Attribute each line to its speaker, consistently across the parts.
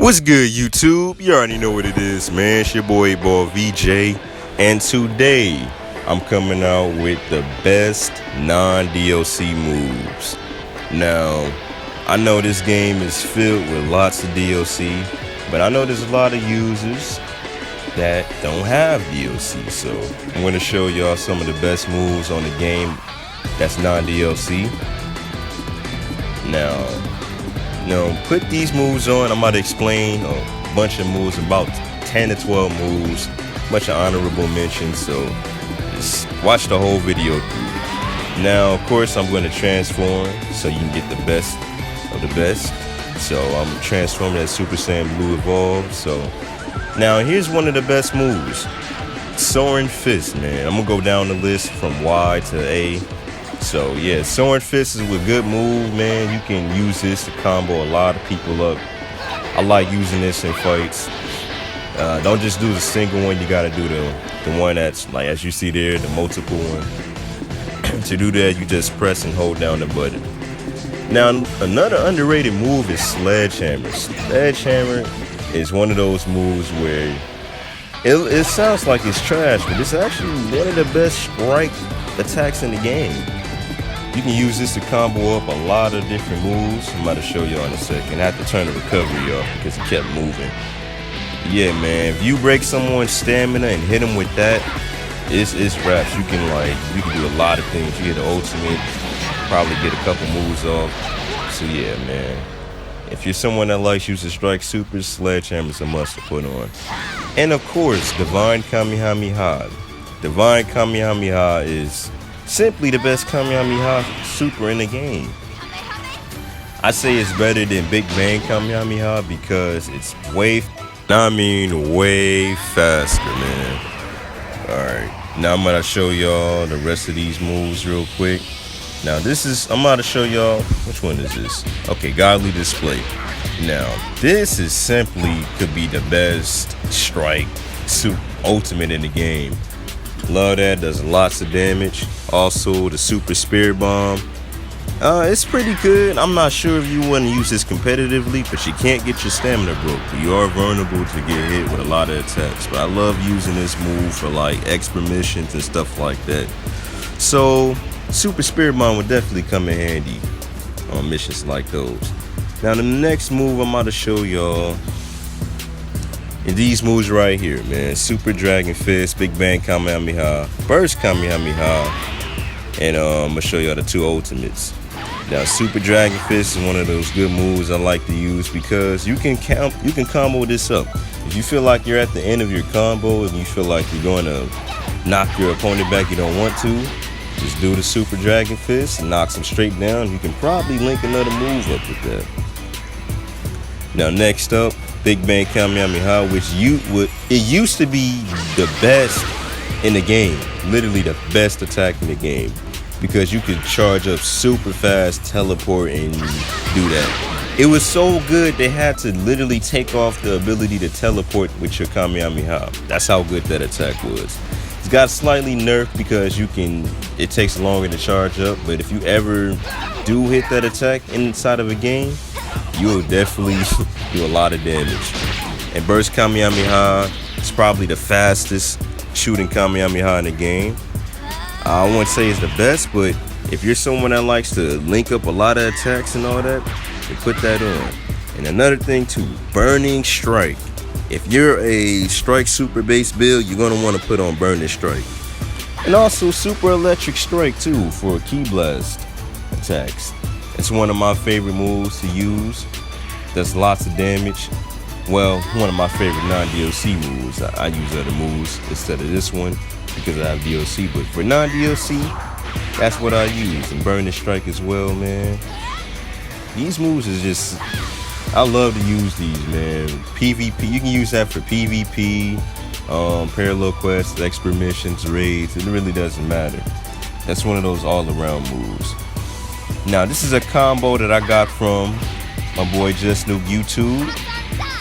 Speaker 1: What's good, YouTube? You already know what it is, man. It's your boy VJ, and today I'm coming out with the best non-DLC moves. Now, I know this game is filled with lots of DLC, but I know there's a lot of users that don't have DLC, so I'm going to show y'all some of the best moves on the game that's non-DLC. Now, put these moves on. I'm about to explain a bunch of moves, about 10 to 12 moves, a bunch of honorable mentions, so just watch the whole video through. Now, of course, I'm going to transform so you can get the best of the best. So I'm transforming as Super Saiyan Blue Evolved. So now here's one of the best moves, Soaring Fist, man. I'm going to go down the list from Y to A. So yeah, Soaring Fist is a good move, man. You can use this to combo a lot of people up. I like using this in fights. Don't just do the single one, you gotta do the one that's like, as you see there, the multiple one. To do that, you just press and hold down the button. Now, another underrated move is Sledgehammer. Sledgehammer is one of those moves where it sounds like it's trash, but it's actually one of the best strike attacks in the game. You can use this to combo up a lot of different moves. I'm about to show y'all in a second. I have to turn the recovery off because it kept moving. Yeah, man, if you break someone's stamina and hit them with that, it's raps. You can do a lot of things. You get the ultimate, probably get a couple moves off. So yeah, man, if you're someone that likes using strike supers, Sledgehammer's a must to put on. And of course, Divine Kamehameha. Divine Kamehameha is simply the best Kamehameha super in the game. I say it's better than Big Bang Kamehameha because it's way faster, man. Alright, now I'm gonna show y'all the rest of these moves real quick. Now I'm about to show y'all, which one is this? Okay, Godly Display. Now, this is simply could be the best strike super ultimate in the game. Love that, does lots of damage. Also, the Super Spirit Bomb. It's pretty good. I'm not sure if you want to use this competitively, but you can't get your stamina broke. You are vulnerable to get hit with a lot of attacks. But I love using this move for like extra missions and stuff like that. So, Super Spirit Bomb would definitely come in handy on missions like those. Now, the next move I'm about to show y'all, and these moves right here, man. Super Dragon Fist, Big Bang Kamehameha, Burst Kamehameha, and I'm gonna show y'all the two ultimates. Now, Super Dragon Fist is one of those good moves I like to use because you can combo this up. If you feel like you're at the end of your combo and you feel like you're going to knock your opponent back, you don't want to, just do the Super Dragon Fist and knocks them straight down. You can probably link another move up with that. Now, next up, Big Bang Kamehameha, which it used to be the best in the game, literally the best attack in the game, because you could charge up super fast, teleport, and do that. It was so good they had to literally take off the ability to teleport with your Kamehameha. That's how good that attack was. It's got slightly nerfed because it takes longer to charge up, but if you ever do hit that attack inside of a game, you will definitely do a lot of damage. And Burst Kamehameha is probably the fastest shooting Kamehameha in the game. I wouldn't say it's the best, but if you're someone that likes to link up a lot of attacks and all that, you put that on. And another thing too, Burning Strike. If you're a strike super base build, you're gonna want to put on Burning Strike. And also Super Electric Strike too for Ki Blast attacks. It's one of my favorite moves to use. Does lots of damage. Well, one of my favorite non-DLC moves. I use other moves instead of this one because I have DLC. But for non-DLC, that's what I use. And Burning Strike as well, man. These moves is just, I love to use these, man. PvP, you can use that for PvP, parallel quests, expert missions, raids. It really doesn't matter. That's one of those all-around moves. Now, this is a combo that I got from my boy Just Noob YouTube.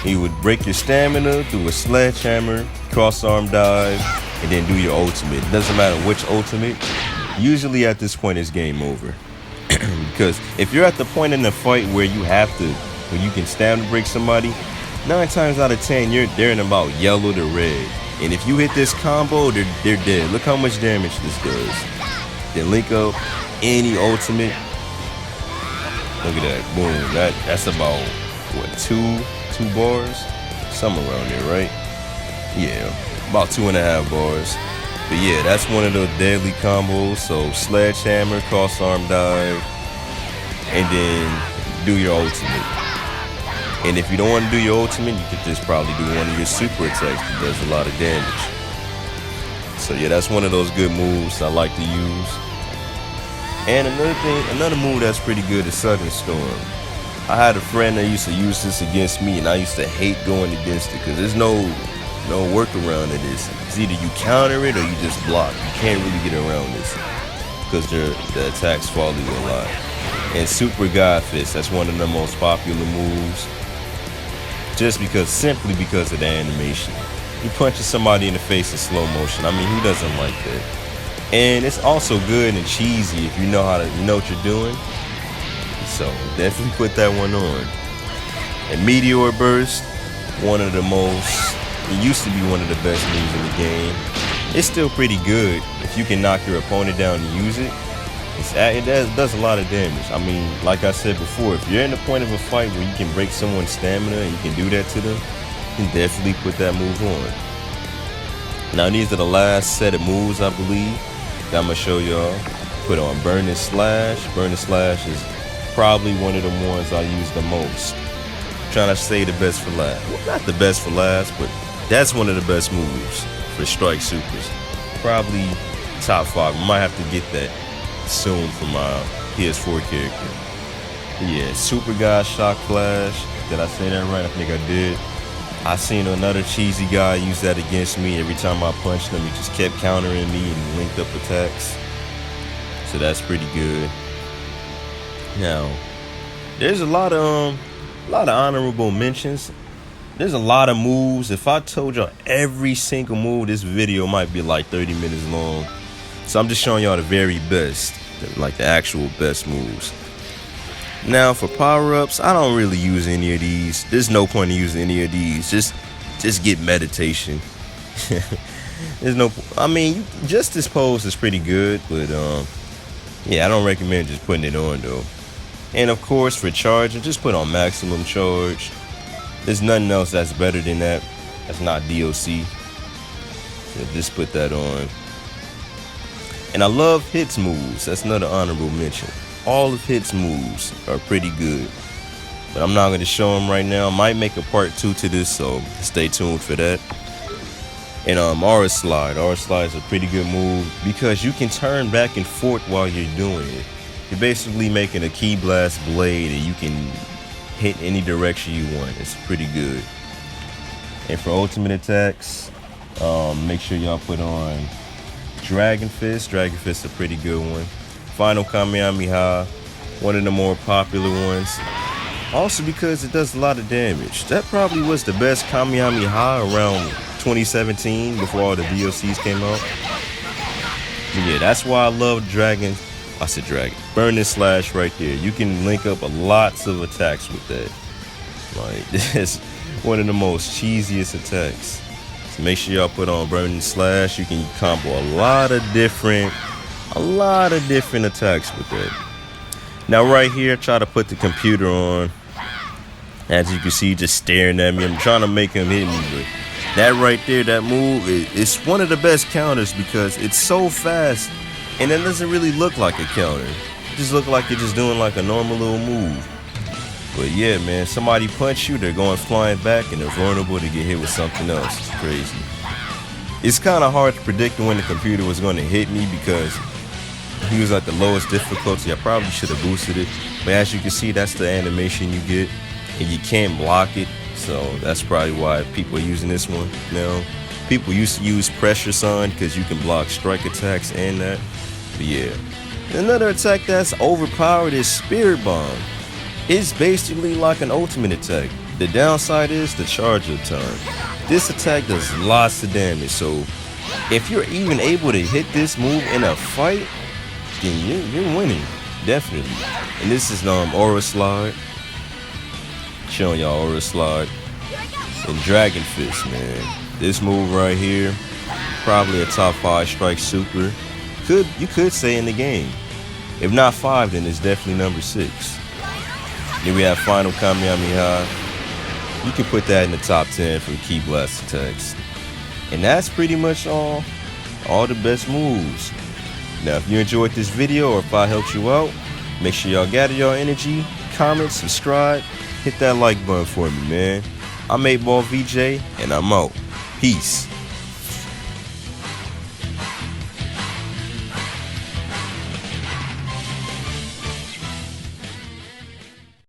Speaker 1: He would break your stamina, do a sledgehammer, cross-arm dive, and then do your ultimate. It doesn't matter which ultimate. Usually at this point, it's game over. Because if you're at the point in the fight where you can stamina break somebody, 9 times out of 10, they're in about yellow to red. And if you hit this combo, they're dead. Look how much damage this does. Then link up any ultimate. Look at that, boom. That's about what, two bars, somewhere around there, right? Yeah, about 2.5 bars. But yeah, that's one of those deadly combos. So Sledgehammer, cross arm dive, and then do your ultimate. And if you don't want to do your ultimate, you could just probably do one of your super attacks that does a lot of damage. So yeah, that's one of those good moves I like to use. And another move that's pretty good is Sudden Storm. I had a friend that used to use this against me, and I used to hate going against it because there's no workaround to this. It's either you counter it or you just block. You can't really get around this because the attacks follow you a lot. And Super God Fist, that's one of the most popular moves. Simply because of the animation. He punches somebody in the face in slow motion. I mean, who doesn't like that? And it's also good and cheesy if you know what you're doing. So definitely put that one on. And Meteor Burst, it used to be one of the best moves in the game. It's still pretty good if you can knock your opponent down and use it. It does a lot of damage. I mean, like I said before, if you're in the point of a fight where you can break someone's stamina and you can do that to them, you can definitely put that move on. Now these are the last set of moves, I believe, that I'm gonna show y'all. Put on Burning Slash. Burning Slash is probably one of the ones I use the most. I'm trying to say the best for last. Well, not the best for last, but that's one of the best moves for Strike Supers. Probably top 5. I might have to get that soon for my PS4 character. Yeah, Super God Shock Flash. Did I say that right? I think I did. I seen another cheesy guy use that against me. Every time I punched him, he just kept countering me and linked up attacks. So that's pretty good. Now, there's a lot of honorable mentions. There's a lot of moves. If I told y'all every single move, this video might be like 30 minutes long. So I'm just showing y'all the very best, like the actual best moves. Now for power-ups, I don't really use any of these. There's no point in using any of these. Just get meditation. I mean, Justice Pose is pretty good, but yeah, I don't recommend just putting it on though. And of course for charging, just put on maximum charge. There's nothing else that's better than that. That's not DOC. So just put that on. And I love hits moves. That's another honorable mention. All of hits moves are pretty good. But I'm not going to show them right now. I might make a part 2 to this, so stay tuned for that. And Aura Slide. Aura Slide is a pretty good move because you can turn back and forth while you're doing it. You're basically making a Ki Blast blade and you can hit any direction you want. It's pretty good. And for ultimate attacks, make sure y'all put on Dragon Fist. Dragon Fist is a pretty good one. Final Kamehameha, one of the more popular ones. Also because it does a lot of damage. That probably was the best Kamehameha around 2017 before all the DLCs came out. But yeah, that's why I love Burning Slash right there. You can link up lots of attacks with that. Like, this is one of the most cheesiest attacks. So make sure y'all put on Burning Slash. You can combo a lot of different attacks with that. Now right here, try to put the computer on. As you can see, just staring at me. I'm trying to make him hit me, but that right there, that move, it's one of the best counters because it's so fast and it doesn't really look like a counter. It just looks like you're just doing like a normal little move. But yeah, man, somebody punch you, they're going flying back and they're vulnerable to get hit with something else. It's crazy. It's kind of hard to predict when the computer was going to hit me because he was at the lowest difficulty. I probably should have boosted it. But as you can see, that's the animation you get. And you can't block it. So that's probably why people are using this one now. People used to use Pressure Sun because you can block strike attacks and that. But yeah. Another attack that's overpowered is Spirit Bomb. It's basically like an ultimate attack. The downside is the charge of time. This attack does lots of damage. So if you're even able to hit this move in a fight, then you're winning. Definitely. And this is Aura Slide. Showing y'all Aura Slide. And Dragon Fist, man. This move right here, probably a top 5 strike super. You could say in the game. If not 5, then it's definitely number 6. Then we have Final Kamehameha. You can put that in the top 10 for key blast attacks. And that's pretty much all the best moves. Now, if you enjoyed this video or if I helped you out, make sure y'all gather y'all energy, comment, subscribe, hit that like button for me, man. I'm 8Ball VJ, and I'm out. Peace.